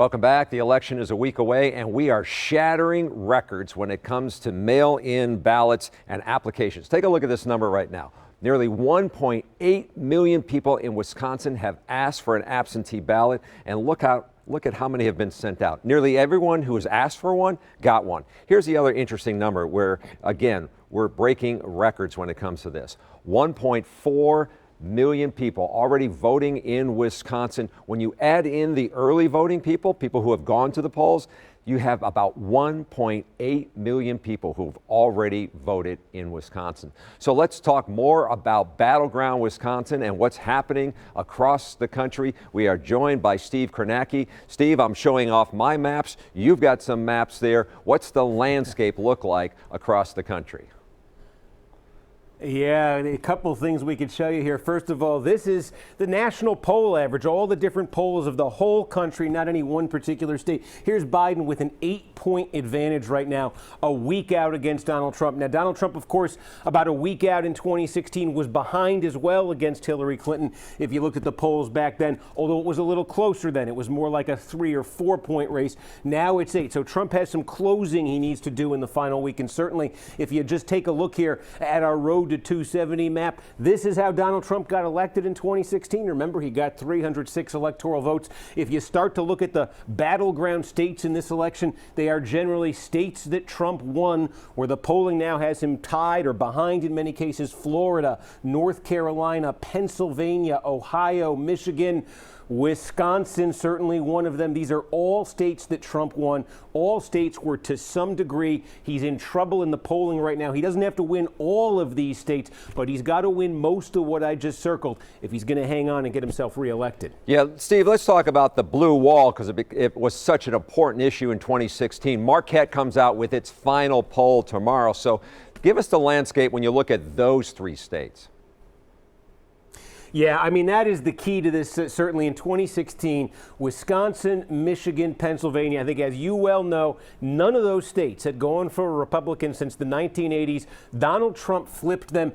Welcome back. The election is a week away, and we are shattering records when it comes to mail-in ballots and applications. Take a look at this number right now. Nearly 1.8 million people in Wisconsin have asked for an absentee ballot, and look at how many have been sent out. Nearly everyone who has asked for one got one. Here's the other interesting number where, again, we're breaking records when it comes to this. 1.4 million people already voting in Wisconsin. When you add in the early voting people who have gone to the polls, you have about 1.8 million people who've already voted in Wisconsin. So let's talk more about Battleground Wisconsin and what's happening across the country. We are joined by Steve Kornacki. Steve, I'm showing off my maps. You've got some maps there. What's the landscape look like across the country? Yeah, a couple of things we could show you here. First of all, this is the national poll average, all the different polls of the whole country, not any one particular state. Here's Biden with an 8-point advantage right now, a week out against Donald Trump. Now, Donald Trump, of course, about a week out in 2016 was behind as well against Hillary Clinton. If you looked at the polls back then, although it was a little closer then, it was more like a 3 or 4 point race. Now it's 8. So Trump has some closing he needs to do in the final week. And certainly, if you just take a look here at our road to 270 map. This is how Donald Trump got elected in 2016. Remember, he got 306 electoral votes. If you start to look at the battleground states in this election, they are generally states that Trump won, where the polling now has him tied or behind in many cases. Florida, North Carolina, Pennsylvania, Ohio, Michigan, Wisconsin, certainly one of them. These are all states that Trump won. All states where, to some degree, he's in trouble in the polling right now. He doesn't have to win all of these states, but he's got to win most of what I just circled if he's going to hang on and get himself reelected. Yeah, Steve, let's talk about the blue wall, because it was such an important issue in 2016. Marquette comes out with its final poll tomorrow. So give us the landscape when you look at those 3 states. Yeah, I mean, that is the key to this. Certainly in 2016, Wisconsin, Michigan, Pennsylvania, I think, as you well know, none of those states had gone for a Republican since the 1980s. Donald Trump flipped them,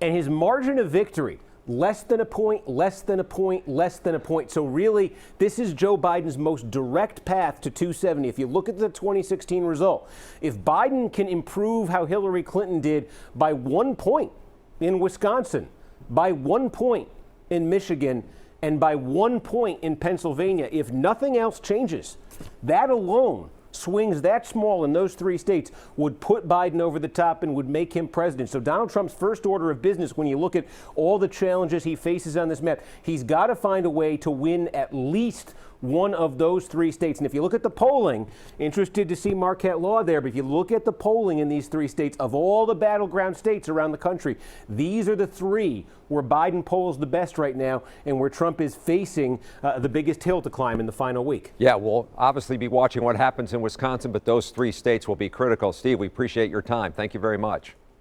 and his margin of victory, less than a point, less than a point, less than a point. So really, this is Joe Biden's most direct path to 270. If you look at the 2016 result, if Biden can improve how Hillary Clinton did by 1 point in Wisconsin, by 1 point in Michigan, and by 1 point in Pennsylvania, if nothing else changes, that alone, swings that small in those 3 states, would put Biden over the top and would make him president. So Donald Trump's first order of business, when you look at all the challenges he faces on this map, he's got to find a way to win at least one of those 3 states. And if you look at the polling, interested to see Marquette Law there, but if you look at the polling in these 3 states, of all the battleground states around the country, these are the 3 where Biden polls the best right now and where Trump is facing the biggest hill to climb in the final week. Yeah, we'll obviously be watching what happens in Wisconsin, but those 3 states will be critical. Steve, we appreciate your time. Thank you very much.